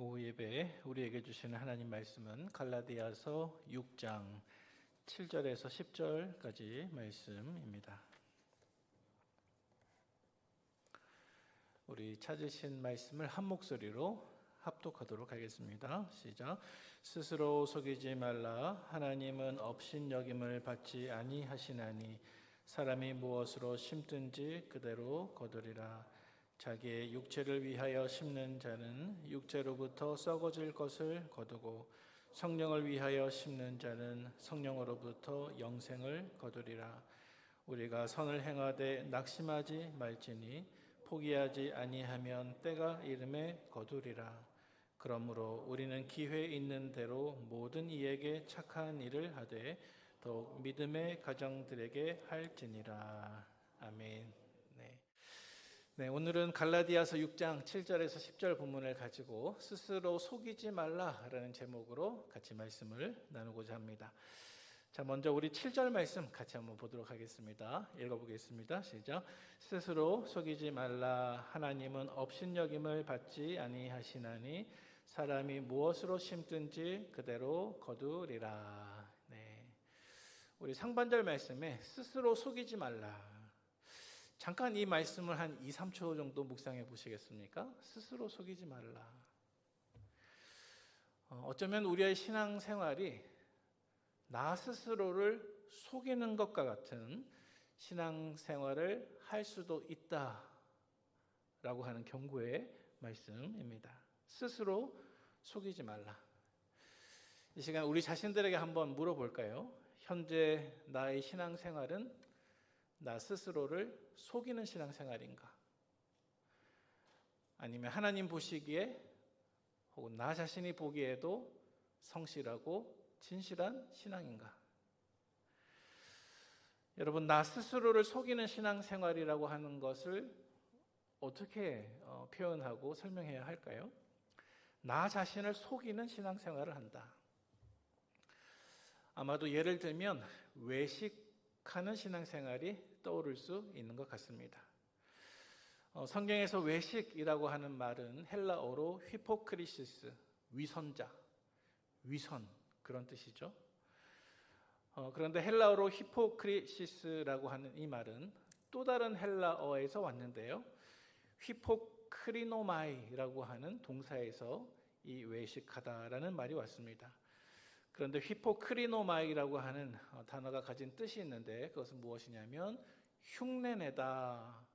오후 예배 우리에게 주시는 하나님 말씀은 갈라디아서 6장 7절에서 10절까지 말씀입니다. 우리 찾으신 말씀을 한 목소리로 합독하도록 하겠습니다. 시작. 스스로 속이지 말라. 하나님은 업신여김을 받지 아니하시나니 사람이 무엇으로 심든지 그대로 거두리라. 자기의 육체를 위하여 심는 자는 육체로부터 썩어질 것을 거두고 성령을 위하여 심는 자는 성령으로부터 영생을 거두리라. 우리가 선을 행하되 낙심하지 말지니 포기하지 아니하면 때가 이름에 거두리라. 그러므로 우리는 기회 있는 대로 모든 이에게 착한 일을 하되 더욱 믿음의 가정들에게 할지니라. 아멘. 네, 오늘은 갈라디아서 6장 7절에서 10절 본문을 가지고 스스로 속이지 말라라는 제목으로 같이 말씀을 나누고자 합니다. 자, 먼저 우리 7절 말씀 같이 한번 보도록 하겠습니다. 읽어보겠습니다. 시작. 스스로 속이지 말라. 하나님은 업신여김을 받지 아니하시나니 사람이 무엇으로 심든지 그대로 거두리라. 네, 우리 상반절 말씀에 스스로 속이지 말라. 잠깐 이 말씀을 한 2, 3초 정도 묵상해 보시겠습니까? 스스로 속이지 말라. 어쩌면 우리의 신앙생활이 나 스스로를 속이는 것과 같은 신앙생활을 할 수도 있다라고 하는 경고의 말씀입니다. 스스로 속이지 말라. 이 시간 우리 자신들에게 한번 물어볼까요? 현재 나의 신앙생활은 나 스스로를 속이는 신앙생활인가? 아니면 하나님 보시기에 혹은 나 자신이 보기에도 성실하고 진실한 신앙인가? 여러분, 나 스스로를 속이는 신앙생활이라고 하는 것을 어떻게 표현하고 설명해야 할까요? 나 자신을 속이는 신앙생활을 한다. 아마도 예를 들면 외식하는 신앙생활이 떠오를 수 있는 것 같습니다. 성경에서 외식이라고 하는 말은 헬라어로 휘포크리시스, 위선자, 위선 그런 뜻이죠. 그런데 헬라어로 히포크리시스라고 하는 이 말은 또 다른 헬라어에서 왔는데요. 휘포크리노마이라고 하는 동사에서 이 외식하다라는 말이 왔습니다. 그런데 휘포크리노마이라고 하는 단어가 가진 뜻이 있는데 그것은 무엇이냐면 흉내내다,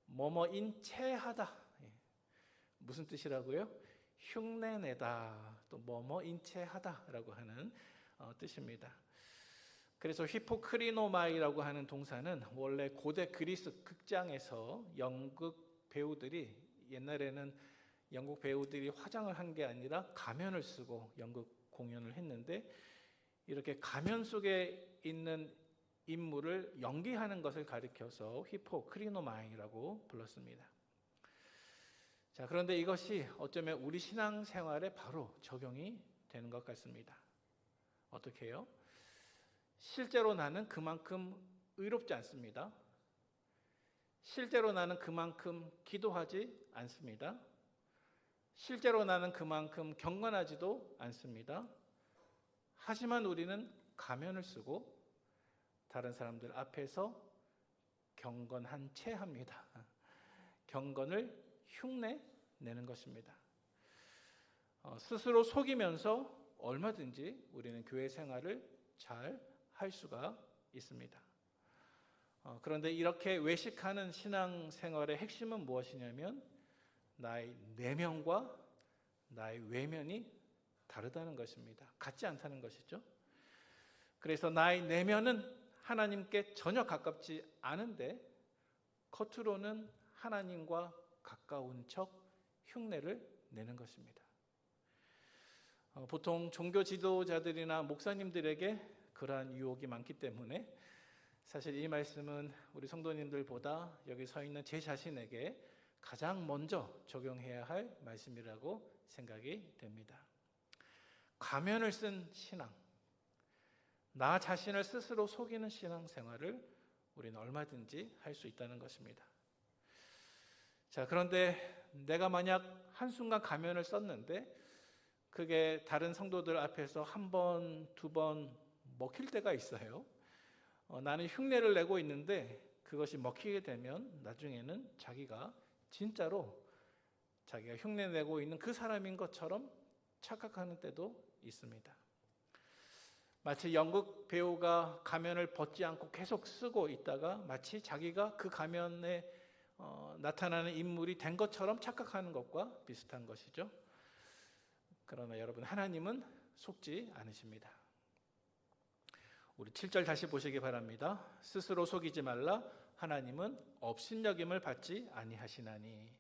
뭐뭐인 체하다. 무슨 뜻이라고요? 흉내내다, 또 뭐뭐인 체하다라고 하는 뜻입니다. 그래서 휘포크리노마이라고 하는 동사는 원래 고대 그리스 극장에서 연극 배우들이 옛날에는 영국 배우들이 화장을 한 게 아니라 가면을 쓰고 연극 공연을 했는데 이렇게 가면 속에 있는 인물을 연기하는 것을 가리켜서 휘포크리노마이라고 불렀습니다. 자, 그런데 이것이 어쩌면 우리 신앙생활에 바로 적용이 되는 것 같습니다. 어떻게 해요? 실제로 나는 그만큼 의롭지 않습니다. 실제로 나는 그만큼 기도하지 않습니다. 실제로 나는 그만큼 경건하지도 않습니다. 하지만 우리는 가면을 쓰고 다른 사람들 앞에서 경건한 채 합니다. 경건을 흉내 내는 것입니다. 스스로 속이면서 얼마든지 우리는 교회 생활을 잘 할 수가 있습니다. 그런데 이렇게 외식하는 신앙생활의 핵심은 무엇이냐면 나의 내면과 나의 외면이 다르다는 것입니다. 같지 않다는 것이죠. 그래서 나의 내면은 하나님께 전혀 가깝지 않은데 겉으로는 하나님과 가까운 척 흉내를 내는 것입니다. 보통 종교 지도자들이나 목사님들에게 그러한 유혹이 많기 때문에 사실 이 말씀은 우리 성도님들보다 여기 서 있는 제 자신에게 가장 먼저 적용해야 할 말씀이라고 생각이 됩니다. 가면을 쓴 신앙, 나 자신을 스스로 속이는 신앙생활을 우리는 얼마든지 할 수 있다는 것입니다. 자, 그런데 내가 만약 한순간 가면을 썼는데 그게 다른 성도들 앞에서 한 번, 두 번 먹힐 때가 있어요. 나는 흉내를 내고 있는데 그것이 먹히게 되면 나중에는 자기가 진짜로 자기가 흉내내고 있는 그 사람인 것처럼 착각하는 때도 있습니다. 마치 연극 배우가 가면을 벗지 않고 계속 쓰고 있다가 마치 자기가 그 가면에 나타나는 인물이 된 것처럼 착각하는 것과 비슷한 것이죠. 그러나 여러분, 하나님은 속지 않으십니다. 우리 7절 다시 보시기 바랍니다. 스스로 속이지 말라. 하나님은 업신여김을 받지 아니하시나니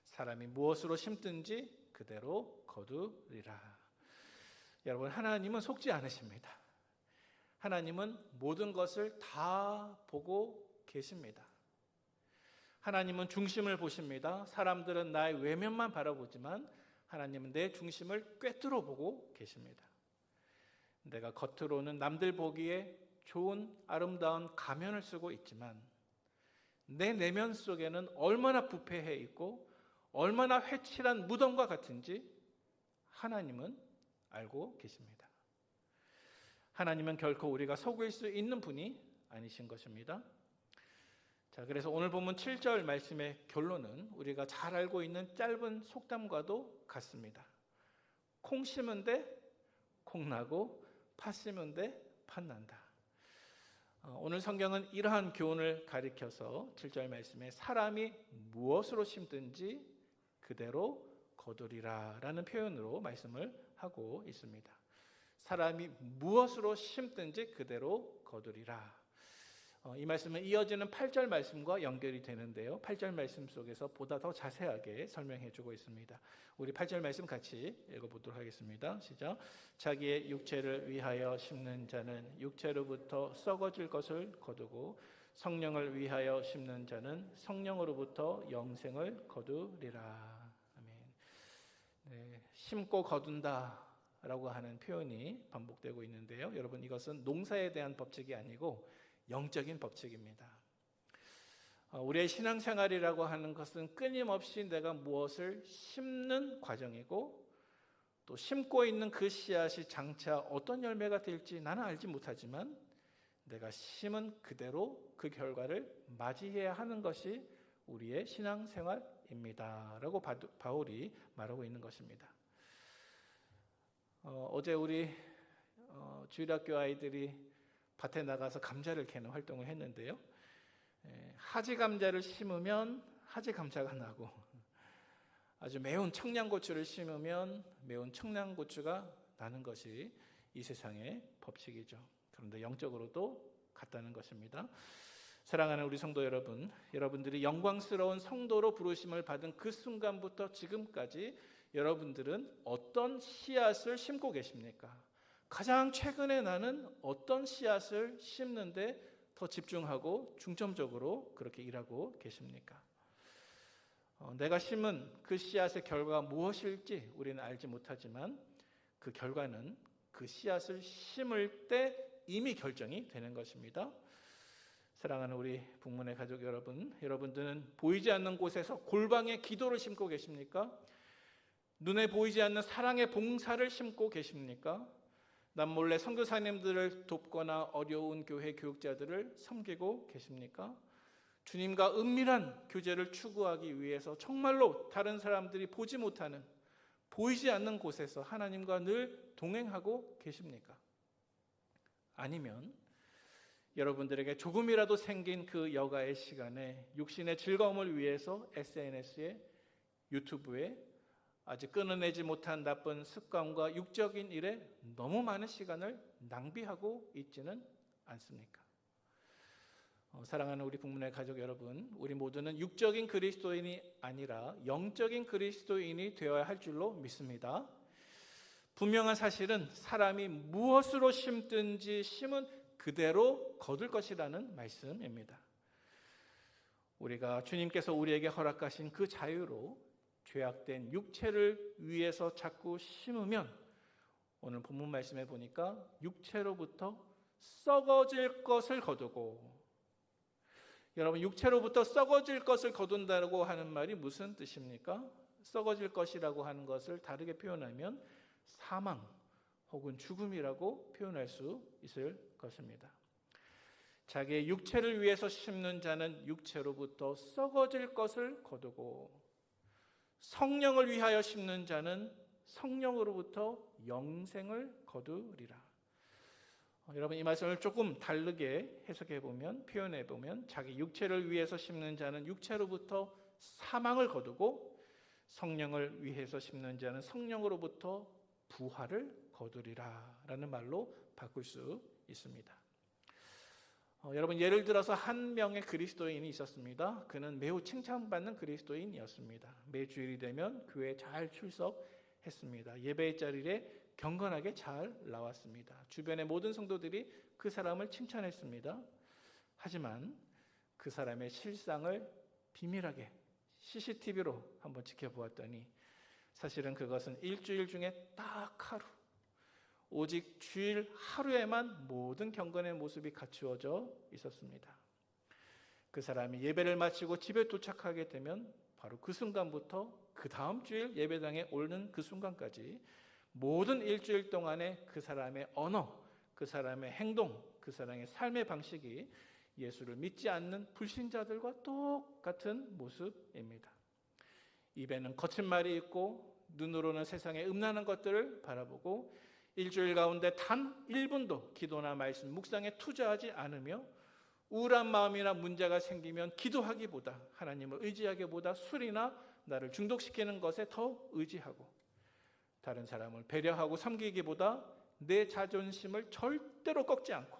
사람이 무엇으로 심든지 그대로 거두리라. 여러분, 하나님은 속지 않으십니다. 하나님은 모든 것을 다 보고 계십니다. 하나님은 중심을 보십니다. 사람들은 나의 외면만 바라보지만 하나님은 내 중심을 꿰뚫어 보고 계십니다. 내가 겉으로는 남들 보기에 좋은 아름다운 가면을 쓰고 있지만 내 내면 속에는 얼마나 부패해 있고 얼마나 회칠한 무덤과 같은지 하나님은 알고 계십니다. 하나님은 결코 우리가 속일 수 있는 분이 아니신 것입니다. 자, 그래서 오늘 본문 7절 말씀의 결론은 우리가 잘 알고 있는 짧은 속담과도 같습니다. 콩 심은 데 콩 나고 팥 심은 데 팥 난다. 오늘 성경은 이러한 교훈을 가리켜서 7절 말씀에 사람이 무엇으로 심든지 그대로 거두리라 라는 표현으로 말씀을 하고 있습니다. 사람이 무엇으로 심든지 그대로 거두리라. 이 말씀은 이어지는 8절 말씀과 연결이 되는데요. 8절 말씀 속에서 보다 더 자세하게 설명해 주고 있습니다. 우리 8절 말씀 같이 읽어보도록 하겠습니다. 시작. 자기의 육체를 위하여 심는 자는 육체로부터 썩어질 것을 거두고 성령을 위하여 심는 자는 성령으로부터 영생을 거두리라. 아멘. 네, 심고 거둔다 라고 하는 표현이 반복되고 있는데요. 여러분, 이것은 농사에 대한 법칙이 아니고 영적인 법칙입니다. 우리의 신앙생활이라고 하는 것은 끊임없이 내가 무엇을 심는 과정이고 또 심고 있는 그 씨앗이 장차 어떤 열매가 될지 나는 알지 못하지만 내가 심은 그대로 그 결과를 맞이해야 하는 것이 우리의 신앙생활입니다 라고 바울이 말하고 있는 것입니다. 어제 우리 주일학교 아이들이 밭에 나가서 감자를 캐는 활동을 했는데요. 하지 감자를 심으면 하지 감자가 나고 아주 매운 청양고추를 심으면 매운 청양고추가 나는 것이 이 세상의 법칙이죠. 그런데 영적으로도 같다는 것입니다. 사랑하는 우리 성도 여러분, 여러분들이 영광스러운 성도로 부르심을 받은 그 순간부터 지금까지 여러분들은 어떤 씨앗을 심고 계십니까? 가장 최근에 나는 어떤 씨앗을 심는데 더 집중하고 중점적으로 그렇게 일하고 계십니까? 내가 심은 그 씨앗의 결과가 무엇일지 우리는 알지 못하지만 그 결과는 그 씨앗을 심을 때 이미 결정이 되는 것입니다. 사랑하는 우리 북문의 가족 여러분, 여러분들은 보이지 않는 곳에서 골방에 기도를 심고 계십니까? 눈에 보이지 않는 사랑의 봉사를 심고 계십니까? 남몰래 선교사님들을 돕거나 어려운 교회 교육자들을 섬기고 계십니까? 주님과 은밀한 교제를 추구하기 위해서 정말로 다른 사람들이 보지 못하는, 보이지 않는 곳에서 하나님과 늘 동행하고 계십니까? 아니면 여러분들에게 조금이라도 생긴 그 여가의 시간에 육신의 즐거움을 위해서 SNS에, 유튜브에 아직 끊어내지 못한 나쁜 습관과 육적인 일에 너무 많은 시간을 낭비하고 있지는 않습니까? 사랑하는 우리 북문의 가족 여러분, 우리 모두는 육적인 그리스도인이 아니라 영적인 그리스도인이 되어야 할 줄로 믿습니다. 분명한 사실은 사람이 무엇으로 심든지 심은 그대로 거둘 것이라는 말씀입니다. 우리가 주님께서 우리에게 허락하신 그 자유로 죄악된 육체를 위해서 자꾸 심으면 오늘 본문 말씀에 보니까 육체로부터 썩어질 것을 거두고, 여러분 육체로부터 썩어질 것을 거둔다고 하는 말이 무슨 뜻입니까? 썩어질 것이라고 하는 것을 다르게 표현하면 사망 혹은 죽음이라고 표현할 수 있을 것입니다. 자기의 육체를 위해서 심는 자는 육체로부터 썩어질 것을 거두고 성령을 위하여 심는 자는 성령으로부터 영생을 거두리라. 여러분, 이 말씀을 조금 다르게 해석해 보면, 표현해 보면, 자기 육체를 위해서 심는 자는 육체로부터 사망을 거두고 성령을 위해서 심는 자는 성령으로부터 부활을 거두리라 라는 말로 바꿀 수 있습니다. 여러분, 예를 들어서 한 명의 그리스도인이 있었습니다. 그는 매우 칭찬받는 그리스도인이었습니다. 매주일이 되면 교회에 잘 출석했습니다. 예배의 자리에 경건하게 잘 나왔습니다. 주변의 모든 성도들이 그 사람을 칭찬했습니다. 하지만 그 사람의 실상을 비밀하게 CCTV로 한번 지켜보았더니 사실은 그것은 일주일 중에 딱 하루, 오직 주일 하루에만 모든 경건의 모습이 갖추어져 있었습니다. 그 사람이 예배를 마치고 집에 도착하게 되면 바로 그 순간부터 그 다음 주일 예배당에 오는 그 순간까지 모든 일주일 동안에 그 사람의 언어, 그 사람의 행동, 그 사람의 삶의 방식이 예수를 믿지 않는 불신자들과 똑같은 모습입니다. 입에는 거친 말이 있고 눈으로는 세상의 음란한 것들을 바라보고 일주일 가운데 단 1분도 기도나 말씀, 묵상에 투자하지 않으며 우울한 마음이나 문제가 생기면 기도하기보다, 하나님을 의지하기보다 술이나 나를 중독시키는 것에 더 의지하고 다른 사람을 배려하고 섬기기보다 내 자존심을 절대로 꺾지 않고,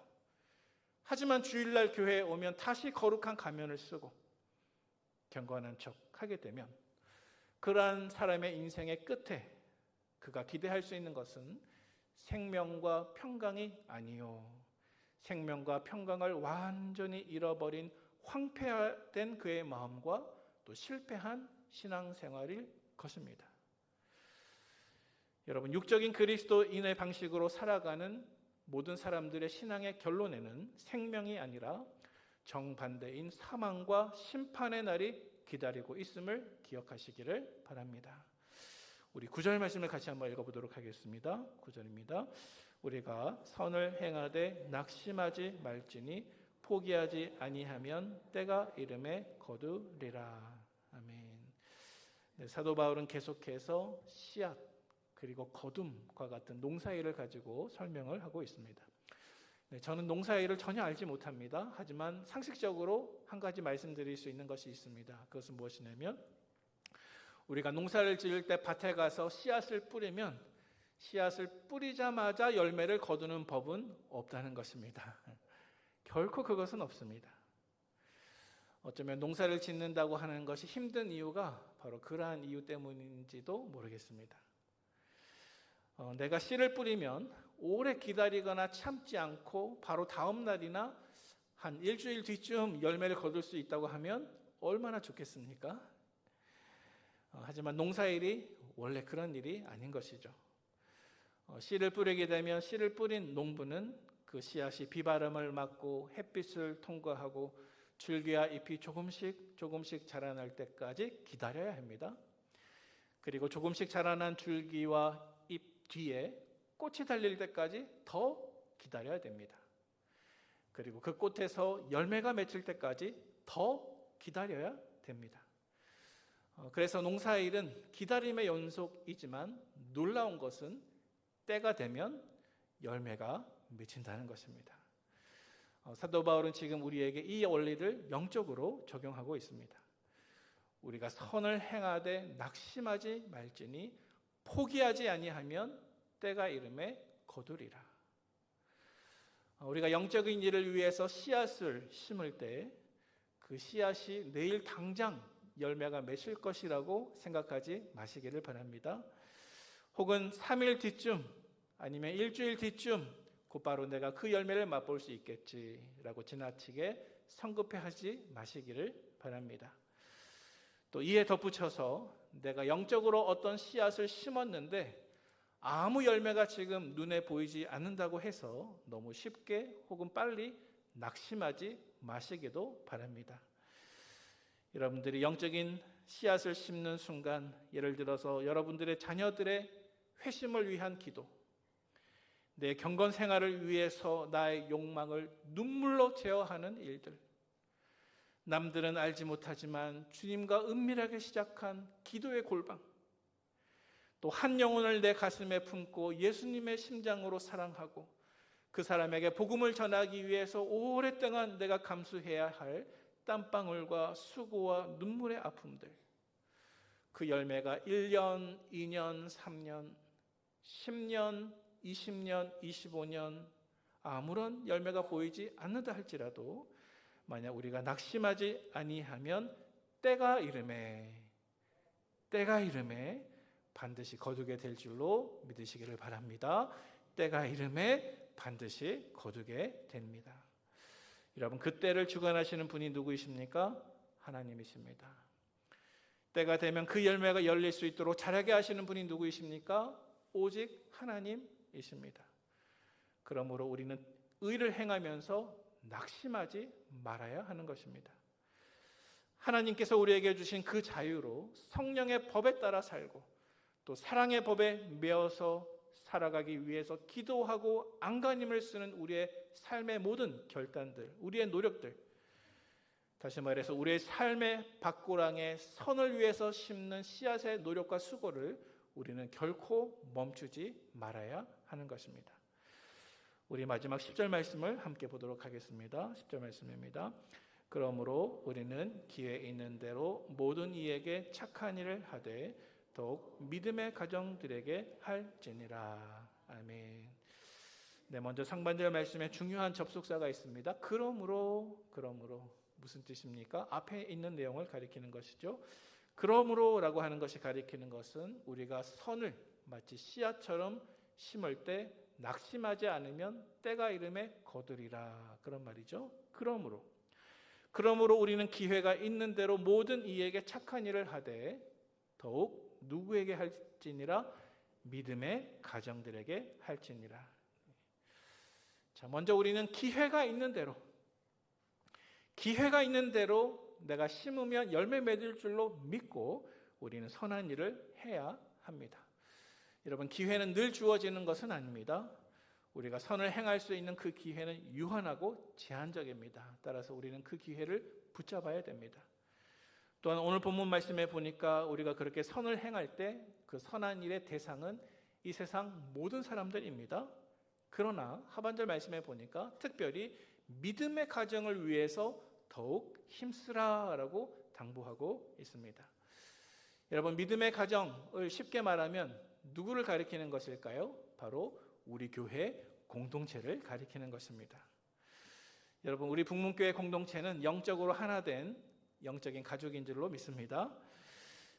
하지만 주일날 교회에 오면 다시 거룩한 가면을 쓰고 경건한 척 하게 되면 그러한 사람의 인생의 끝에 그가 기대할 수 있는 것은 생명과 평강이 아니요, 생명과 평강을 완전히 잃어버린 황폐화된 그의 마음과 또 실패한 신앙생활일 것입니다. 여러분, 육적인 그리스도인의 방식으로 살아가는 모든 사람들의 신앙의 결론에는 생명이 아니라 정반대인 사망과 심판의 날이 기다리고 있음을 기억하시기를 바랍니다. 우리 9절 말씀을 같이 한번 읽어보도록 하겠습니다. 9절입니다. 우리가 선을 행하되 낙심하지 말지니 포기하지 아니하면 때가 이름에 거두리라. 아멘. 네, 사도 바울은 계속해서 씨앗 그리고 거둠과 같은 농사일을 가지고 설명을 하고 있습니다. 네, 저는 농사일을 전혀 알지 못합니다. 하지만 상식적으로 한 가지 말씀드릴 수 있는 것이 있습니다. 그것은 무엇이냐면 우리가 농사를 지을 때 밭에 가서 씨앗을 뿌리면 씨앗을 뿌리자마자 열매를 거두는 법은 없다는 것입니다. 결코 그것은 없습니다. 어쩌면 농사를 짓는다고 하는 것이 힘든 이유가 바로 그러한 이유 때문인지도 모르겠습니다. 내가 씨를 뿌리면 오래 기다리거나 참지 않고 바로 다음 날이나 한 일주일 뒤쯤 열매를 거둘 수 있다고 하면 얼마나 좋겠습니까? 하지만 농사일이 원래 그런 일이 아닌 것이죠. 씨를 뿌리게 되면 씨를 뿌린 농부는 그 씨앗이 비바람을 맞고 햇빛을 통과하고 줄기와 잎이 조금씩 자라날 때까지 기다려야 합니다. 그리고 조금씩 자라난 줄기와 잎 뒤에 꽃이 달릴 때까지 더 기다려야 됩니다. 그리고 그 꽃에서 열매가 맺힐 때까지 더 기다려야 됩니다. 그래서 농사일은 기다림의 연속이지만 놀라운 것은 때가 되면 열매가 맺힌다는 것입니다. 사도 바울은 지금 우리에게 이 원리를 영적으로 적용하고 있습니다. 우리가 선을 행하되 낙심하지 말지니 포기하지 아니하면 때가 이름에 거두리라. 우리가 영적인 일을 위해서 씨앗을 심을 때 그 씨앗이 내일 당장 열매가 맺힐 것이라고 생각하지 마시기를 바랍니다. 혹은 3일 뒤쯤 아니면 일주일 뒤쯤 곧바로 내가 그 열매를 맛볼 수 있겠지라고 지나치게 성급해하지 마시기를 바랍니다. 또 이에 덧붙여서 내가 영적으로 어떤 씨앗을 심었는데 아무 열매가 지금 눈에 보이지 않는다고 해서 너무 쉽게 혹은 빨리 낙심하지 마시기도 바랍니다. 여러분들이 영적인 씨앗을 심는 순간, 예를 들어서 여러분들의 자녀들의 회심을 위한 기도, 내 경건 생활을 위해서 나의 욕망을 눈물로 제어하는 일들, 남들은 알지 못하지만 주님과 은밀하게 시작한 기도의 골방, 또 한 영혼을 내 가슴에 품고 예수님의 심장으로 사랑하고 그 사람에게 복음을 전하기 위해서 오랫동안 내가 감수해야 할 땀방울과 수고와 눈물의 아픔들, 그 열매가 1년, 2년, 3년, 10년, 20년, 25년 아무런 열매가 보이지 않는다 할지라도 만약 우리가 낙심하지 아니하면 때가 이름에 반드시 거두게 될 줄로 믿으시기를 바랍니다. 때가 이름에 반드시 거두게 됩니다. 여러분, 그 때를 주관하시는 분이 누구이십니까? 하나님이십니다. 때가 되면 그 열매가 열릴 수 있도록 자라게 하시는 분이 누구이십니까? 오직 하나님이십니다. 그러므로 우리는 의를 행하면서 낙심하지 말아야 하는 것입니다. 하나님께서 우리에게 주신 그 자유로 성령의 법에 따라 살고 또 사랑의 법에 매어서 살아가기 위해서 기도하고 안간힘을 쓰는 우리의 삶의 모든 결단들, 우리의 노력들, 다시 말해서 우리의 삶의 밭고랑에 선을 위해서 심는 씨앗의 노력과 수고를 우리는 결코 멈추지 말아야 하는 것입니다. 우리 마지막 10절 말씀을 함께 보도록 하겠습니다. 10절 말씀입니다. 그러므로 우리는 기회 있는 대로 모든 이에게 착한 일을 하되 더욱 믿음의 가정들에게 할지니라. 아멘. 네, 먼저 상반절 말씀에 중요한 접속사가 있습니다. 그러므로 무슨 뜻입니까? 앞에 있는 내용을 가리키는 것이죠. 그러므로라고 하는 것이 가리키는 것은 우리가 선을 마치 씨앗처럼 심을 때 낙심하지 않으면 때가 이름에 거두리라, 그런 말이죠. 그러므로 우리는 기회가 있는 대로 모든 이에게 착한 일을 하되 더욱 누구에게 할지니라? 믿음의 가정들에게 할지니라. 자, 먼저 우리는 기회가 있는 대로 내가 심으면 열매 맺을 줄로 믿고 우리는 선한 일을 해야 합니다. 여러분, 기회는 늘 주어지는 것은 아닙니다. 우리가 선을 행할 수 있는 그 기회는 유한하고 제한적입니다. 따라서 우리는 그 기회를 붙잡아야 됩니다. 또한 오늘 본문 말씀에 보니까 우리가 그렇게 선을 행할 때 그 선한 일의 대상은 이 세상 모든 사람들입니다. 그러나 하반절 말씀에 보니까 특별히 믿음의 가정을 위해서 더욱 힘쓰라라고 당부하고 있습니다. 여러분, 믿음의 가정을 쉽게 말하면 누구를 가리키는 것일까요? 바로 우리 교회 공동체를 가리키는 것입니다. 여러분, 우리 북문교회 공동체는 영적으로 하나 된 영적인 가족인 줄로 믿습니다.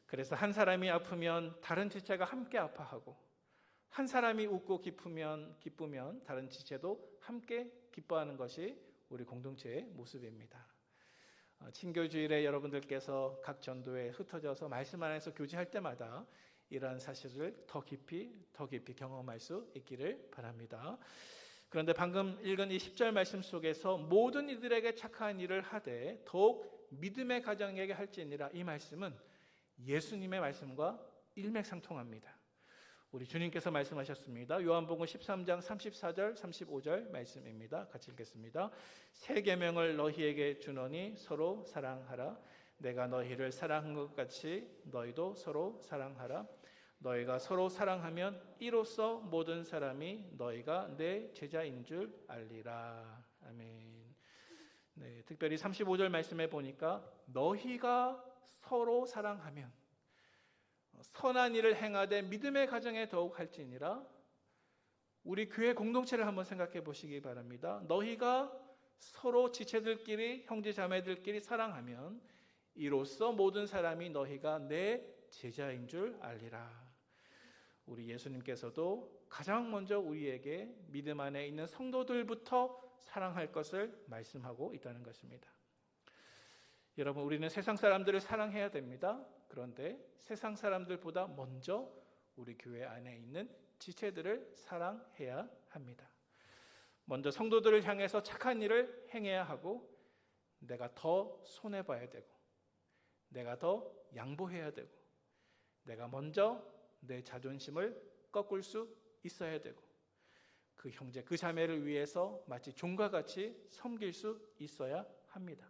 그래서 한 사람이 아프면 다른 지체가 함께 아파하고, 한 사람이 웃고 기쁘면 다른 지체도 함께 기뻐하는 것이 우리 공동체의 모습입니다. 친교주일에 여러분들께서 각 전도에 흩어져서 말씀 안에서 교제할 때마다 이러한 사실을 더 깊이 경험할 수 있기를 바랍니다. 그런데 방금 읽은 이 10절 말씀 속에서 모든 이들에게 착한 일을 하되 더욱 믿음의 가정에게 할지니라, 이 말씀은 예수님의 말씀과 일맥상통합니다. 우리 주님께서 말씀하셨습니다. 요한복음 13장 34절 35절 말씀입니다. 같이 읽겠습니다. 새 계명을 너희에게 주노니 서로 사랑하라. 내가 너희를 사랑한 것 같이 너희도 서로 사랑하라. 너희가 서로 사랑하면 이로써 모든 사람이 너희가 내 제자인 줄 알리라. 아멘. 네, 특별히 35절 말씀에 보니까 너희가 서로 사랑하면, 선한 일을 행하되 믿음의 가정에 더욱 할지니라. 우리 교회 공동체를 한번 생각해 보시기 바랍니다. 너희가 서로 지체들끼리, 형제 자매들끼리 사랑하면 이로써 모든 사람이 너희가 내 제자인 줄 알리라. 우리 예수님께서도 가장 먼저 우리에게 믿음 안에 있는 성도들부터 사랑할 것을 말씀하고 있다는 것입니다. 여러분, 우리는 세상 사람들을 사랑해야 됩니다. 그런데 세상 사람들보다 먼저 우리 교회 안에 있는 지체들을 사랑해야 합니다. 먼저 성도들을 향해서 착한 일을 행해야 하고, 내가 더 손해봐야 되고, 내가 더 양보해야 되고, 내가 먼저 내 자존심을 꺾을 수 있어야 되고, 그 형제, 그 자매를 위해서 마치 종과 같이 섬길 수 있어야 합니다.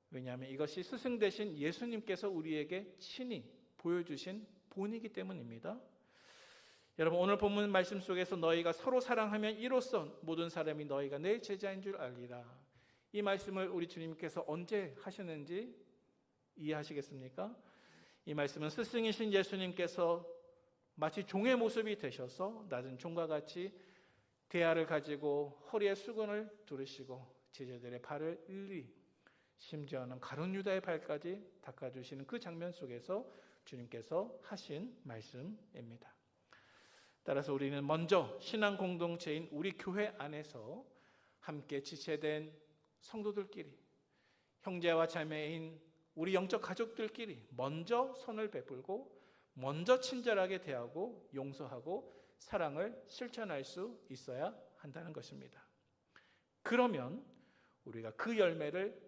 왜냐하면 이것이 스승 되신 예수님께서 우리에게 친히 보여주신 본이기 때문입니다. 여러분, 오늘 본문 말씀 속에서 너희가 서로 사랑하면 이로써 모든 사람이 너희가 내 제자인 줄 알리라. 이 말씀을 우리 주님께서 언제 하시는지 이해하시겠습니까? 이 말씀은 스승이신 예수님께서 마치 종의 모습이 되셔서 낮은 종과 같이 대야를 가지고 허리에 수건을 두르시고 제자들의 발을 일일이, 심지어는 가룟 유다의 발까지 닦아주시는 그 장면 속에서 주님께서 하신 말씀입니다. 따라서 우리는 먼저 신앙 공동체인 우리 교회 안에서 함께 지체된 성도들끼리, 형제와 자매인 우리 영적 가족들끼리 먼저 선을 베풀고 먼저 친절하게 대하고 용서하고 사랑을 실천할 수 있어야 한다는 것입니다. 그러면 우리가 그 열매를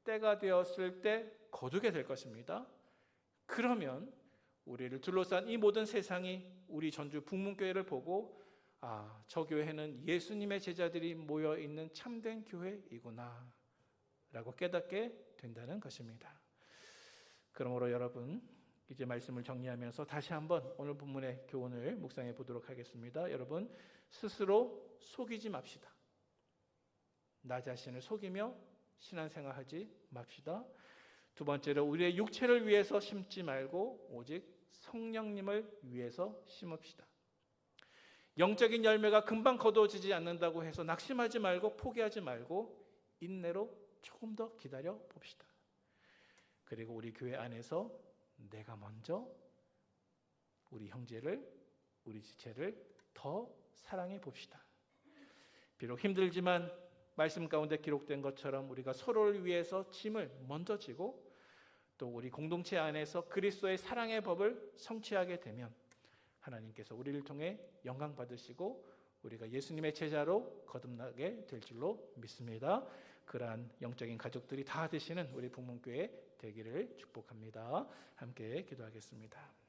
때가 되었을 때 거두게 될 것입니다. 그러면 우리를 둘러싼 이 모든 세상이 우리 전주 북문교회를 보고 저 교회는 예수님의 제자들이 모여있는 참된 교회이구나 라고 깨닫게 된다는 것입니다. 그러므로 여러분, 이제 말씀을 정리하면서 다시 한번 오늘 본문의 교훈을 묵상해 보도록 하겠습니다. 여러분, 스스로 속이지 맙시다. 나 자신을 속이며 신앙생활하지 맙시다. 두 번째로, 우리의 육체를 위해서 심지 말고 오직 성령님을 위해서 심읍시다. 영적인 열매가 금방 거두어지지 않는다고 해서 낙심하지 말고 포기하지 말고 인내로 조금 더 기다려 봅시다. 그리고 우리 교회 안에서 내가 먼저 우리 형제를, 우리 지체를 더 사랑해 봅시다. 비록 힘들지만 말씀 가운데 기록된 것처럼 우리가 서로를 위해서 짐을 먼저 지고 또 우리 공동체 안에서 그리스도의 사랑의 법을 성취하게 되면 하나님께서 우리를 통해 영광 받으시고 우리가 예수님의 제자로 거듭나게 될 줄로 믿습니다. 그러한 영적인 가족들이 다 되시는 우리 북문교회 되기를 축복합니다. 함께 기도하겠습니다.